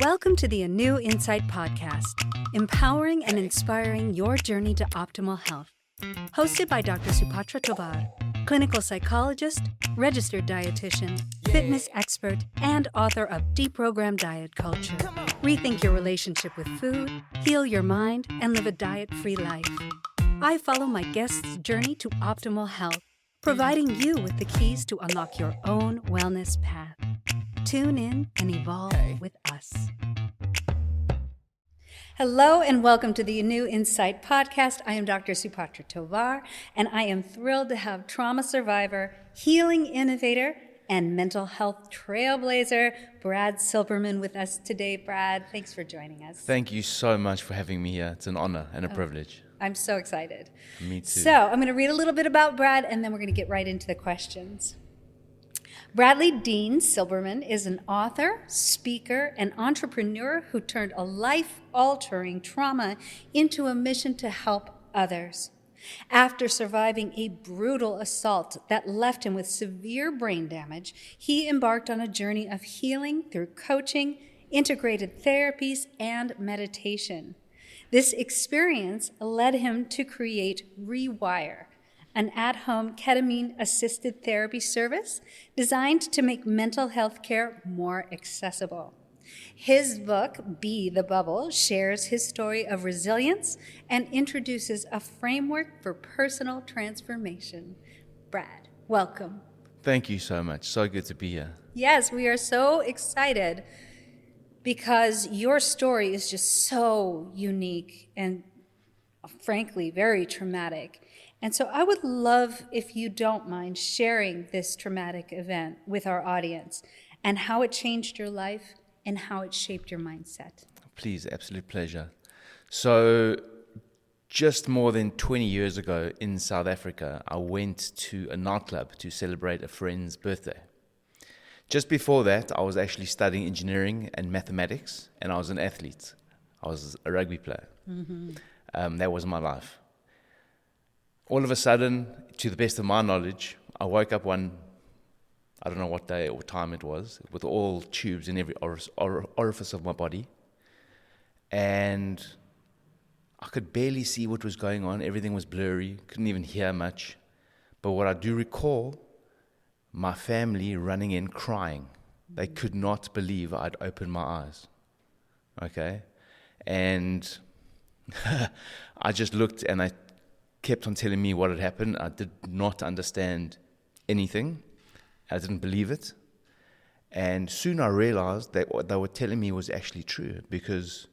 Welcome to the ANEW Insight Podcast, empowering and inspiring your journey to optimal health. Hosted by Dr. Supatra Tovar, clinical psychologist, registered dietitian, fitness expert, and author of Deprogram Diet Culture. Rethink your relationship with food, heal your mind, and live a diet-free life. I follow my guests' journey to optimal health, providing you with the keys to unlock your own wellness path. Tune in and evolve with us. Hello and welcome to the ANEW Insight Podcast. I am Dr. Supatra Tovar, and I am thrilled to have trauma survivor, healing innovator, and mental health trailblazer, Brad Silberman, with us today. Brad, thanks for joining us. Thank you so much for having me here. It's an honor and a privilege. I'm so excited. Me too. So I'm going to read a little bit about Brad, and then we're going to get right into the questions. Bradley Dean Silberman is an author, speaker, and entrepreneur who turned a life-altering trauma into a mission to help others. After surviving a brutal assault that left him with severe brain damage, he embarked on a journey of healing through coaching, integrated therapies, and meditation. This experience led him to create Rewire, an at-home ketamine-assisted therapy service designed to make mental health care more accessible. His book, Be the Bubble, shares his story of resilience and introduces a framework for personal transformation. Brad, welcome. Thank you so much. So good to be here. Yes, we are so excited because your story is just so unique and, frankly, very traumatic. And so I would love, if you don't mind, sharing this traumatic event with our audience and how it changed your life and how it shaped your mindset. Please, absolute pleasure. So just more than 20 years ago in South Africa, I went to a nightclub to celebrate a friend's birthday. Just before that, I was actually studying engineering and mathematics, and I was an athlete. I was a rugby player. That was my life. All of a sudden, to the best of my knowledge, I woke up I don't know what day or time it was, with all tubes in every orifice of my body. And I could barely see what was going on. Everything was blurry, couldn't even hear much. But what I do recall, my family running in crying. They could not believe I'd opened my eyes. Okay? And I just looked and I kept on telling me what had happened. I did not understand anything. I didn't believe it. And soon I realized that what they were telling me was actually true, because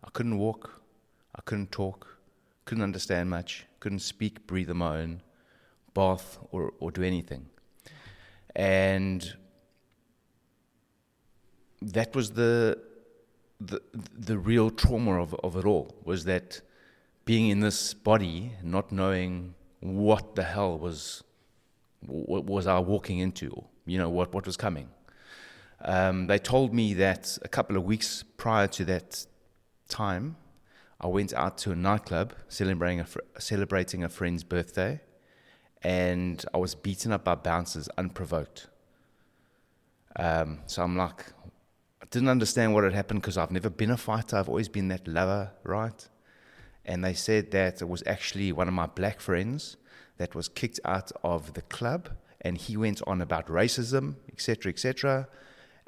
I couldn't walk, I couldn't talk, couldn't understand much, couldn't speak, breathe on my own, bath or do anything. And that was the real trauma of it all, was that being in this body, not knowing what the hell was I walking into, what was coming. They told me that a couple of weeks prior to that time, I went out to a nightclub celebrating a friend's birthday, and I was beaten up by bouncers unprovoked. So I'm like, I didn't understand what had happened because I've never been a fighter. I've always been that lover, right? And they said that it was actually one of my black friends that was kicked out of the club, and he went on about racism, etc., etc.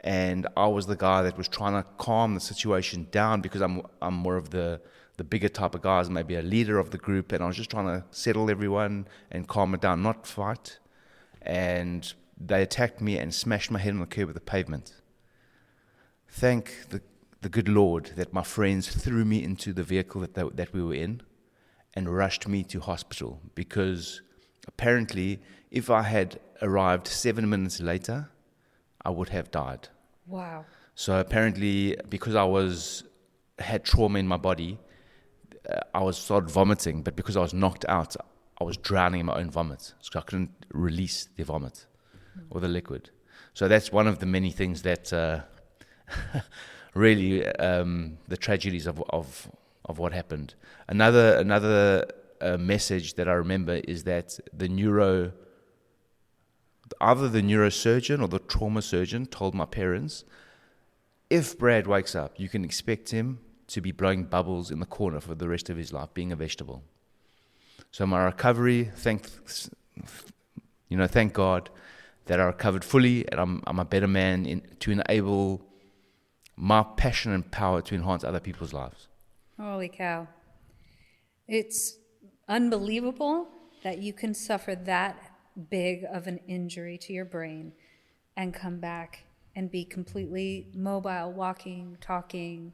And I was the guy that was trying to calm the situation down, because I'm more of the bigger type of guys, maybe a leader of the group, and I was just trying to settle everyone and calm it down, not fight. And they attacked me and smashed my head on the curb of the pavement. Thank the good Lord that my friends threw me into the vehicle that we were in and rushed me to hospital, because apparently if I had arrived 7 minutes later, I would have died. Wow. So apparently, because I had trauma in my body, I started vomiting, but because I was knocked out, I was drowning in my own vomit, so I couldn't release the vomit or the liquid. So that's one of the many things that really the tragedies of what happened. Another message that I remember is that either the neurosurgeon or the trauma surgeon told my parents if Brad wakes up, you can expect him to be blowing bubbles in the corner for the rest of his life, being a vegetable. So my recovery, thank God that I recovered fully, and I'm a better man to enable my passion and power to enhance other people's lives. Holy cow. It's unbelievable that you can suffer that big of an injury to your brain and come back and be completely mobile, walking, talking,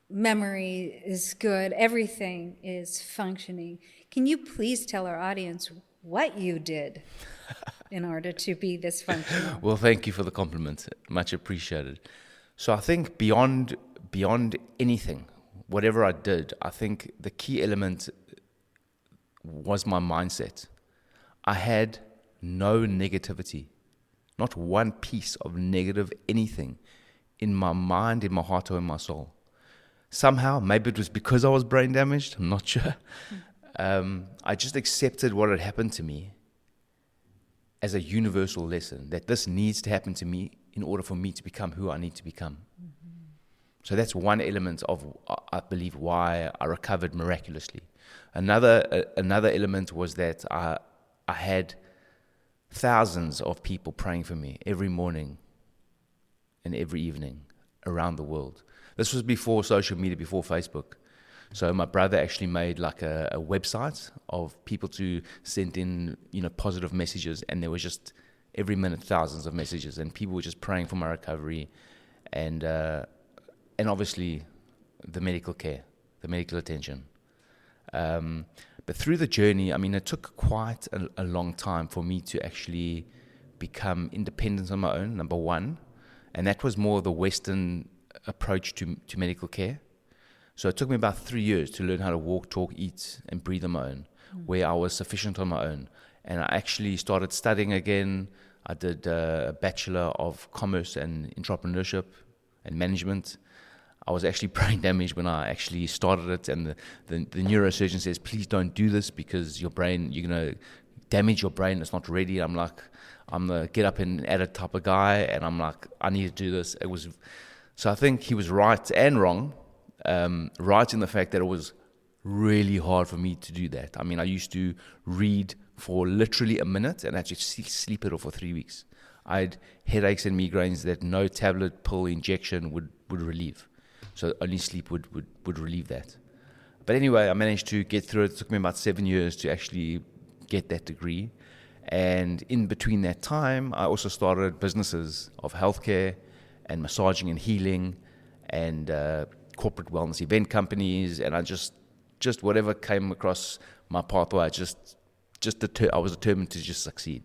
memory is good, everything is functioning. Can you please tell our audience what you did in order to be this functional? Well, thank you for the compliment. Much appreciated. So I think beyond anything, whatever I did, I think the key element was my mindset. I had no negativity, not one piece of negative anything in my mind, in my heart, or in my soul. Somehow, maybe it was because I was brain damaged, I'm not sure. I just accepted what had happened to me as a universal lesson, that this needs to happen to me in order for me to become who I need to become. Mm-hmm. So that's one element of, I believe, why I recovered miraculously. Another element was that I had thousands of people praying for me every morning and every evening around the world. This was before social media, before Facebook. So my brother actually made like a website of people to send in, positive messages, and there was just every minute thousands of messages, and people were just praying for my recovery, and obviously the medical care, the medical attention. But through the journey, it took quite a long time for me to actually become independent on my own, number one, and that was more the Western approach to medical care. So it took me about 3 years to learn how to walk, talk, eat, and breathe on my own, where I was sufficient on my own. And I actually started studying again. I did a Bachelor of Commerce and Entrepreneurship and Management. I was actually brain damaged when I actually started it, and the neurosurgeon says, please don't do this because your brain, you're going to damage your brain, it's not ready. I'm like, I'm the get up and at it type of guy, and I'm like, I need to do this. So I think he was right and wrong. Right in the fact that it was really hard for me to do that. I used to read for literally a minute and actually sleep it off for 3 weeks. I had headaches and migraines that no tablet, pill, injection would relieve. So only sleep would relieve that. But anyway, I managed to get through it. It took me about 7 years to actually get that degree. And in between that time, I also started businesses of healthcare and massaging and healing and corporate wellness event companies, and I just whatever came across my pathway, I was determined to just succeed,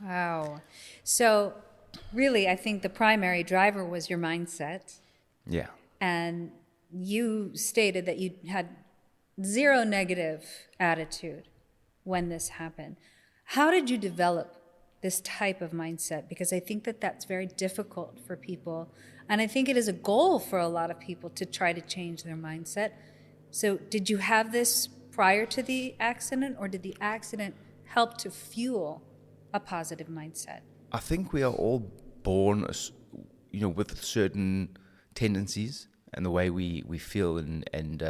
Wow. So really, I think the primary driver was your mindset. Yeah. And you stated that you had zero negative attitude when this happened. How did you develop this type of mindset? Because I think that that's very difficult for people. And I think it is a goal for a lot of people to try to change their mindset. So did you have this prior to the accident, or did the accident help to fuel a positive mindset? I think we are all born, with certain tendencies and the way we feel and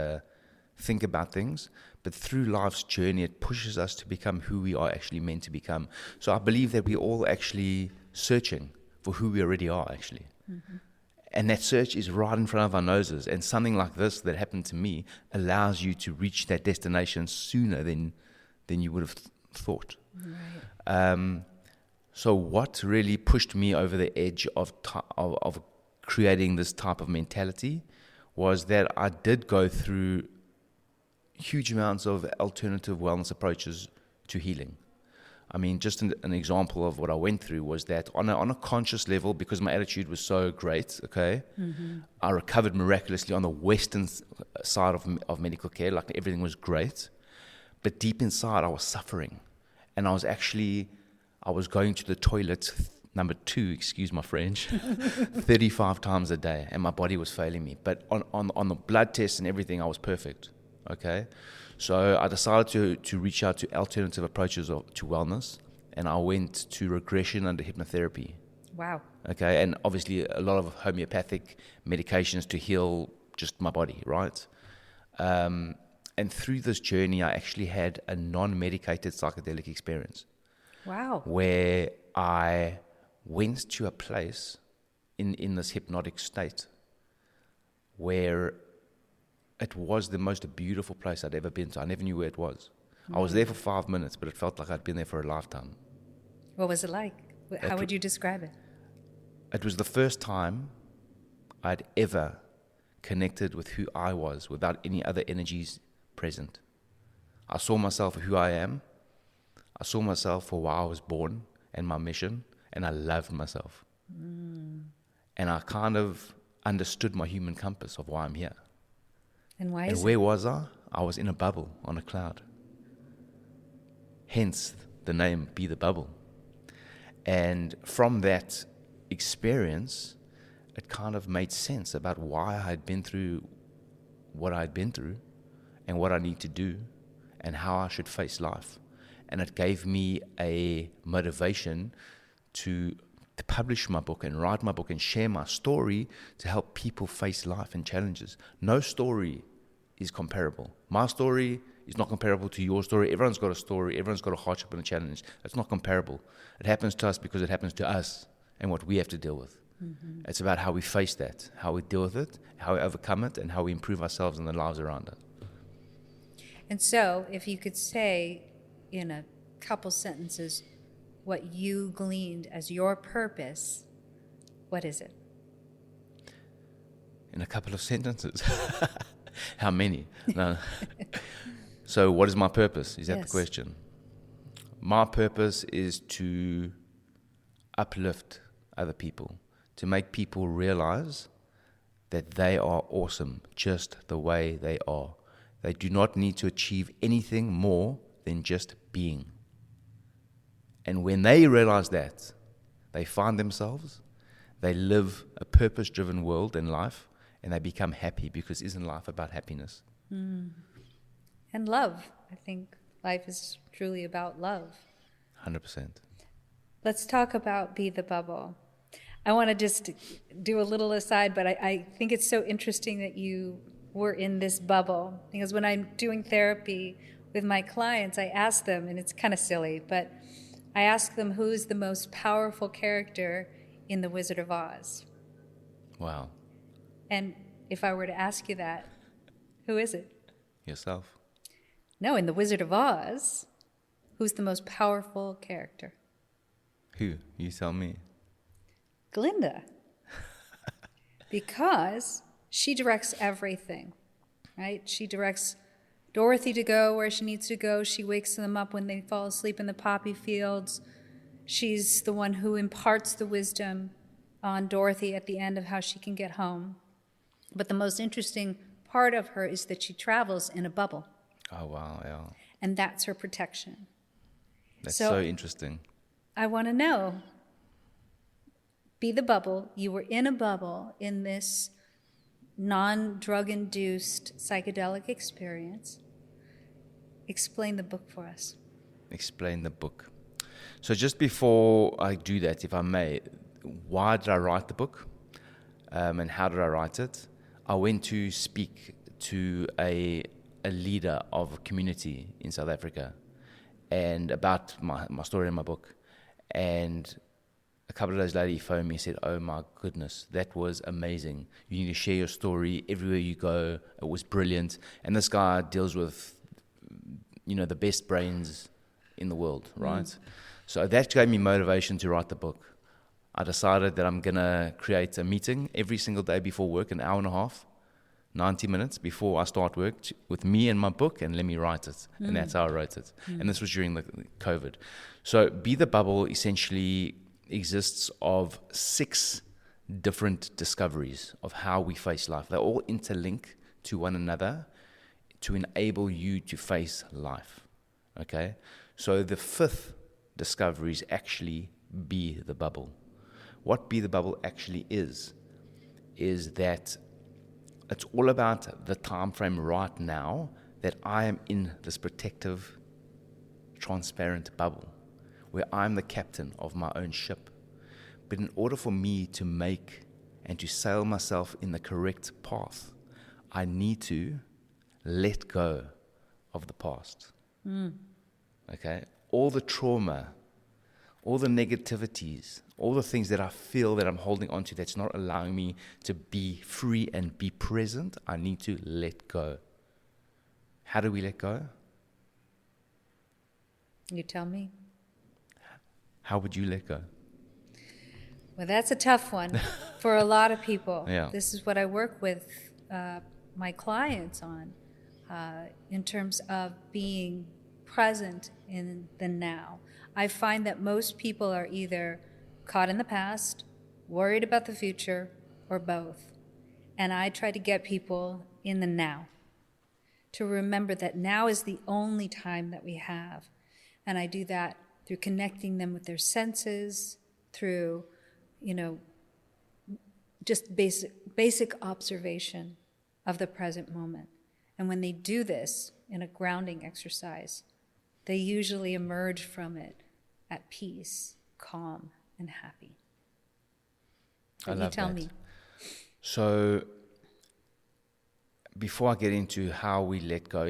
think about things. But through life's journey, it pushes us to become who we are actually meant to become. So I believe that we're all actually searching for who we already are, actually. Mm-hmm. And that search is right in front of our noses. And something like this that happened to me allows you to reach that destination sooner than you would have thought. Right. So what really pushed me over the edge of creating this type of mentality was that I did go through huge amounts of alternative wellness approaches to healing. Just an example of what I went through was that on a conscious level, because my attitude was so great, mm-hmm. I recovered miraculously on the Western side of medical care, like everything was great. But deep inside, I was suffering. And I was going to the toilet, number 2, excuse my French, 35 times a day, and my body was failing me. But on the blood tests and everything, I was perfect, okay? So I decided to reach out to alternative approaches to wellness, and I went to regression under hypnotherapy. Wow. Okay, and obviously a lot of homeopathic medications to heal just my body, right? And through this journey, I actually had a non-medicated psychedelic experience Wow. where I went to a place in this hypnotic state where it was the most beautiful place I'd ever been to. I never knew where it was. I was there for 5 minutes, but it felt like I'd been there for a lifetime. What was it like? How would you describe it? It was the first time I'd ever connected with who I was without any other energies present. I saw myself for who I am. I saw myself for why I was born and my mission, and I loved myself. And I kind of understood my human compass of why I'm here. And why And is where it? was I? I was in a bubble on a cloud. Hence the name Be the Bubble. And from that experience, it kind of made sense about why I had been through what I'd been through and what I need to do and how I should face life. And it gave me a motivation to publish my book and write my book and share my story to help people face life and challenges. No story is comparable. My story is not comparable to your story. Everyone's got a story. Everyone's got a hardship and a challenge. It's not comparable. It happens to us because it happens to us and what we have to deal with. Mm-hmm. It's about how we face that, how we deal with it, how we overcome it, and how we improve ourselves and the lives around us. And so, if you could say in a couple sentences what you gleaned as your purpose, what is it? In a couple of sentences. How many? No. So what is my purpose? Is that the question? My purpose is to uplift other people, to make people realize that they are awesome just the way they are. They do not need to achieve anything more than just being. And when they realize that, they find themselves, they live a purpose-driven world and life, and they become happy, because isn't life about happiness? Mm. And love. I think life is truly about love. 100%. Let's talk about Be the Bubble. I want to just do a little aside, but I think it's so interesting that you were in this bubble, because when I'm doing therapy with my clients, I ask them, and it's kind of silly, but I ask them, who's the most powerful character in The Wizard of Oz? Wow. And if I were to ask you that, who is it? Yourself. No, in The Wizard of Oz, who's the most powerful character? Who? You tell me. Glinda. Because she directs everything, right? She directs Dorothy to go where she needs to go. She wakes them up when they fall asleep in the poppy fields. She's the one who imparts the wisdom on Dorothy at the end of how she can get home. But the most interesting part of her is that she travels in a bubble. Oh, wow, yeah. And that's her protection. That's so interesting. I want to know, Be the Bubble. You were in a bubble in this non-drug-induced psychedelic experience. Explain the book for us. Explain the book. So just before I do that, if I may, why did I write the book? And how did I write it? I went to speak to a leader of a community in South Africa, and about my story in my book. And a couple of days later, he phoned me and said, "Oh my goodness, that was amazing. You need to share your story everywhere you go. It was brilliant." And this guy deals with, the best brains in the world, right? So that gave me motivation to write the book. I decided that I'm going to create a meeting every single day before work, an hour and a half, 90 minutes before I start work, with me and my book, and let me write it. And that's how I wrote it. And this was during the COVID. So Be the Bubble essentially exists of 6 different discoveries of how we face life. They all interlink to one another to enable you to face life. Okay? So the 5th discovery is actually Be the Bubble. What Be the Bubble actually is that it's all about the time frame right now that I am in this protective, transparent bubble, where I'm the captain of my own ship. But in order for me to make and to sail myself in the correct path, I need to let go of the past. Okay? All the trauma, all the negativities, all the things that I feel that I'm holding on to that's not allowing me to be free and be present, I need to let go. How do we let go? You tell me. How would you let go? Well, that's a tough one for a lot of people. Yeah. This is what I work with my clients on in terms of being present in the now. I find that most people are either caught in the past, worried about the future, or both. And I try to get people in the now, to remember that now is the only time that we have. And I do that through connecting them with their senses, through, just basic observation of the present moment. And when they do this in a grounding exercise, they usually emerge from it at peace, calm, and happy. I love you tell that. me. So before I get into how we let go,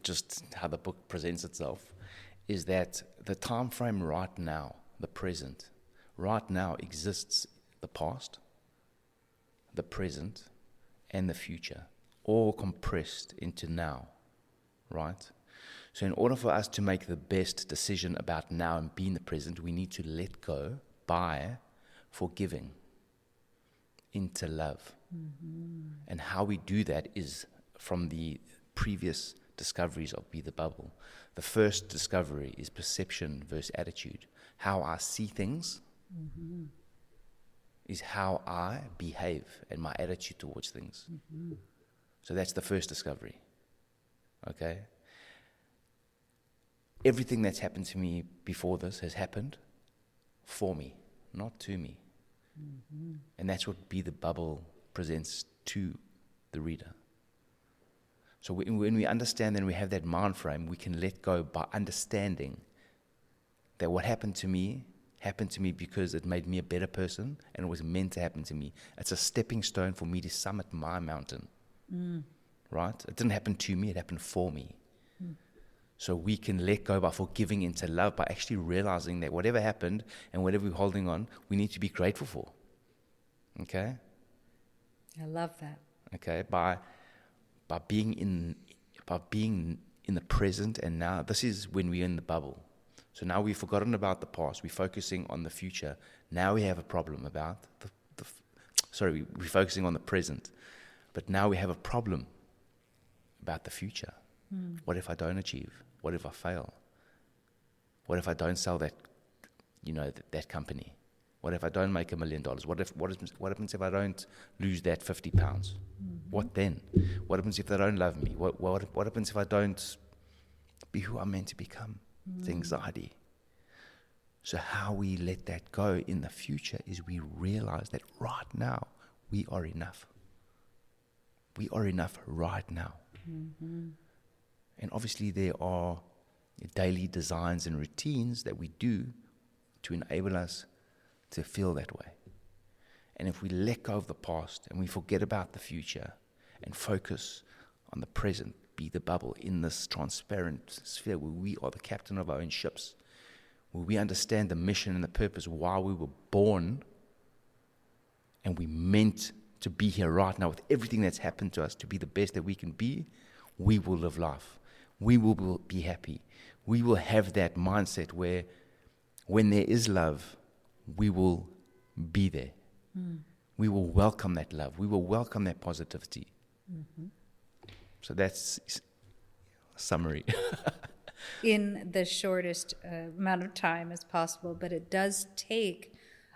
just how the book presents itself, is that the time frame right now, the present, right now exists the past, the present, and the future, all compressed into now, right? So in order for us to make the best decision about now and be in the present, we need to let go by forgiving into love. And how we do that is from the previous discoveries of Be the Bubble. The first discovery is perception versus attitude. How I see things is how I behave and my attitude towards things. So that's the first discovery. Okay? Everything that's happened to me before this has happened for me, not to me. And that's what Be the Bubble presents to the reader. So when we understand and we have that mind frame, we can let go by understanding that what happened to me because it made me a better person and it was meant to happen to me. It's a stepping stone for me to summit my mountain. Right? It didn't happen to me, it happened for me. So we can let go by forgiving into love, by actually realizing that whatever happened and whatever we're holding on, we need to be grateful for. Okay? I love that. Okay? By being in the present and now. This is when we're in the bubble. So now we've forgotten about the past. We're focusing on the future. Now we have a problem about we're focusing on the present. But now we have a problem about the future. What if I don't achieve? What if I fail? What if I don't sell that company? What if I don't make $1 million? What happens if I don't lose that 50 pounds? What then? What happens if they don't love me? What happens if I don't be who I'm meant to become? It's anxiety. So how we let that go in the future is we realize that right now we are enough. We are enough right now. And obviously there are daily designs and routines that we do to enable us to feel that way. And if we let go of the past and we forget about the future and focus on the present, be the bubble in this transparent sphere where we are the captain of our own ships, where we understand the mission and the purpose why we were born and we meant to be here right now with everything that's happened to us to be the best that we can be, we will live life. We will be happy. We will have that mindset where when there is love, we will be there. We will welcome that love. We will welcome that positivity. So that's a summary. In the shortest amount of time as possible, but it does take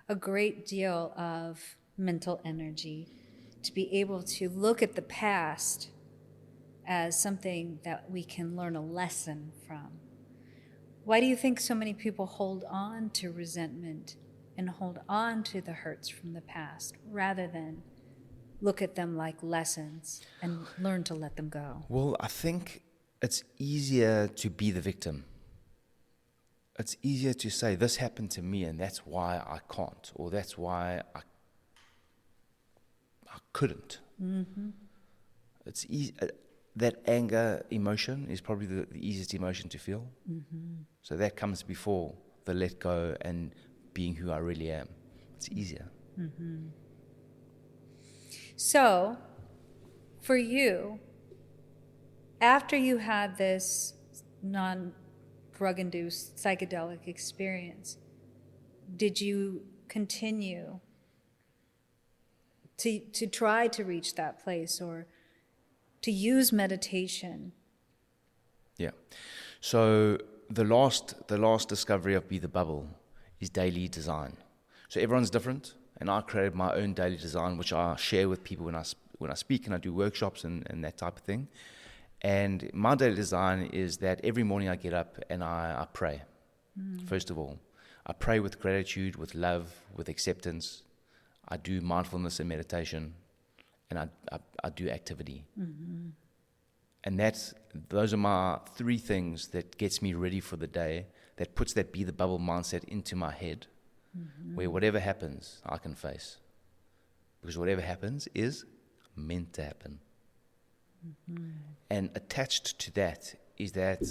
a great deal of mental energy to be able to look at the past as something that we can learn a lesson from. Why do you think so many people hold on to resentment and hold on to the hurts from the past rather than look at them like lessons and learn to let them go? Well, I think it's easier to be the victim. it's easier to say this happened to me and that's why I can't, or that's why I couldn't. Mm-hmm. It's easy. That anger emotion is probably the easiest emotion to feel. Mm-hmm. So that comes before the let go and being who I really am. It's easier. Mm-hmm. So, for you, after you had this non-drug-induced psychedelic experience, did you continue to try to reach that place or to use meditation? Yeah. So the last discovery of Be the Bubble is daily design. So everyone's different, and I created my own daily design, which I share with people when I speak and I do workshops and that type of thing. And my daily design is that every morning I get up and I pray. First of all, I pray with gratitude, with love, with acceptance. I do mindfulness and meditation, and I do activity. Mm-hmm. And those are my three things that gets me ready for the day, that puts that Be the Bubble mindset into my head, where whatever happens, I can face. Because whatever happens is meant to happen. Mm-hmm. And attached to that is that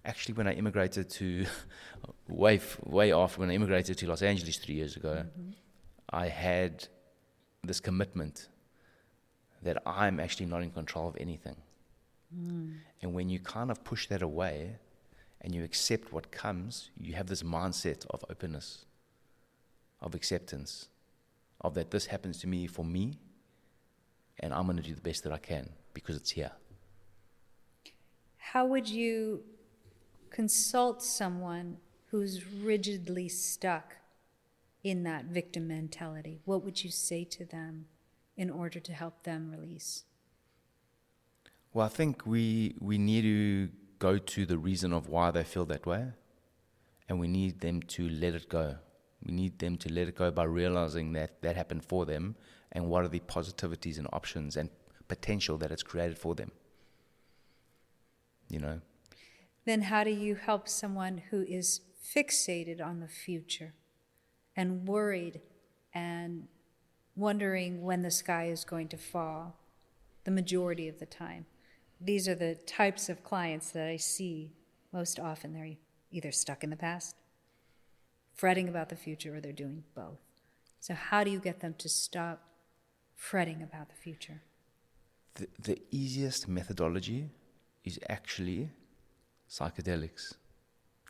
actually when I immigrated to, way after when I immigrated to Los Angeles 3 years ago, I had this commitment that I'm actually not in control of anything. And when you kind of push that away and you accept what comes, you have this mindset of openness, of acceptance, of that this happens to me for me, and I'm going to do the best that I can because it's here. How would you consult someone who's rigidly stuck in that victim mentality? What would you say to them in order to help them release? Well, I think we need to go to the reason of why they feel that way, and we need them to let it go. We need them to let it go by realizing that that happened for them and what are the positivities and options and potential that it's created for them. You know? Then how do you help someone who is fixated on the future and worried and wondering when the sky is going to fall the majority of the time? These are the types of clients that I see most often. They're either stuck in the past, fretting about the future, or they're doing both. So how do you get them to stop fretting about the future? The easiest methodology is actually psychedelics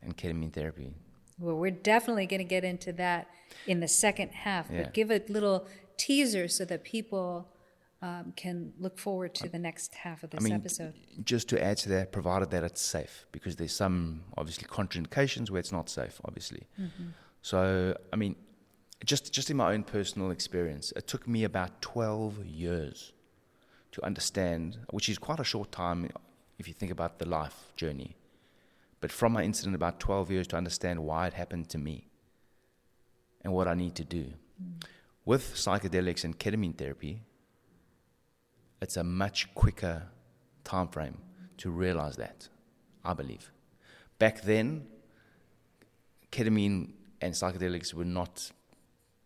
and ketamine therapy. Well, we're definitely going to get into that in the second half, but give a little teaser so that people can look forward to the next half of this episode. Just to add to that, provided that it's safe, because there's some, obviously, contraindications where it's not safe, obviously. Mm-hmm. So, just in my own personal experience, it took me about 12 years to understand, which is quite a short time if you think about the life journey. But from my incident, about 12 years to understand why it happened to me and what I need to do. With psychedelics and ketamine therapy, it's a much quicker time frame to realize that, I believe. Back then, ketamine and psychedelics were not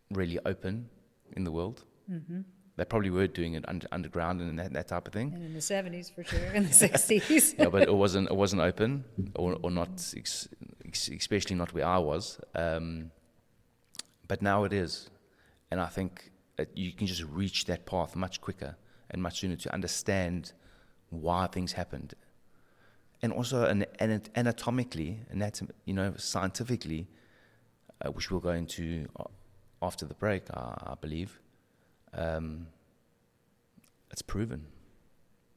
really open in the world. Mm-hmm. They probably were doing it underground and that type of thing. And in the 70s, for sure, in the 60s. Yeah, but it wasn't open, or not, especially not where I was. But now it is. And I think you can just reach that path much quicker and much sooner to understand why things happened. And also anatomically, scientifically, which we'll go into after the break, I believe, it's proven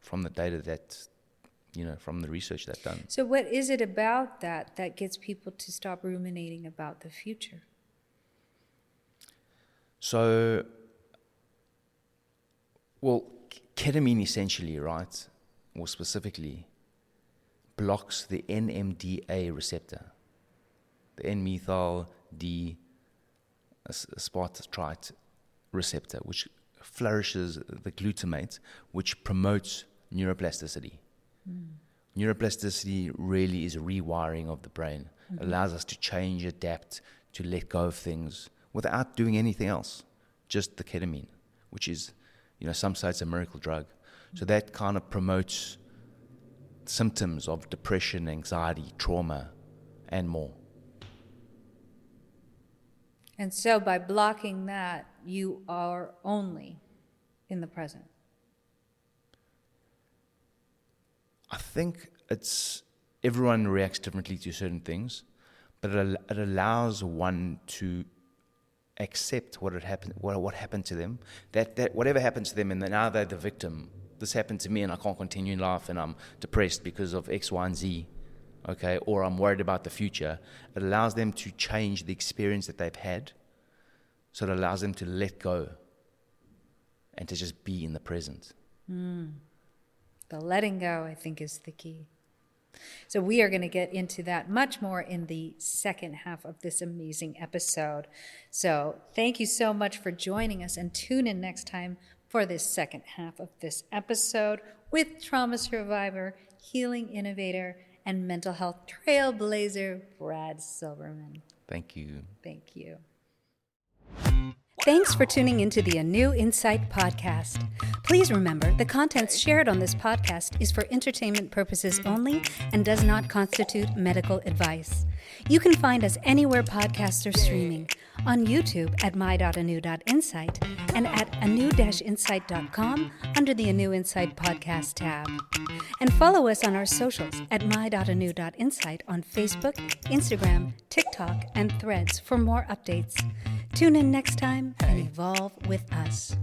from the data that, from the research that's done. So what is it about that gets people to stop ruminating about the future? So, ketamine essentially, right, more specifically, blocks the NMDA receptor, the N-methyl-D-aspartate receptor, which flourishes the glutamate, which promotes neuroplasticity. Neuroplasticity really is a rewiring of the brain. It allows us to change, adapt, to let go of things without doing anything else. Just the ketamine, which is, some say it's a miracle drug. So that kind of promotes symptoms of depression, anxiety, trauma, and more. And so by blocking that, you are only in the present. I think everyone reacts differently to certain things, but it allows one to accept what happened to them. That whatever happened to them, and now they're the victim. This happened to me, and I can't continue in life, and I'm depressed because of X, Y, and Z. Okay, or I'm worried about the future. It allows them to change the experience that they've had, so it allows them to let go and to just be in the present. The letting go, I think, is the key. So we are going to get into that much more in the second half of this amazing episode. So thank you so much for joining us, and tune in next time for this second half of this episode with trauma survivor, healing innovator, and mental health trailblazer, Brad Silberman. Thank you. Thank you. Thanks for tuning into the ANEW Insight Podcast. Please remember, the content shared on this podcast is for entertainment purposes only and does not constitute medical advice. You can find us anywhere podcasts are streaming, on YouTube at my.anew.insight and at anew-insight.com under the ANEW Insight Podcast tab. And follow us on our socials at my.anew.insight on Facebook, Instagram, TikTok, and Threads for more updates. Tune in next time and evolve with us.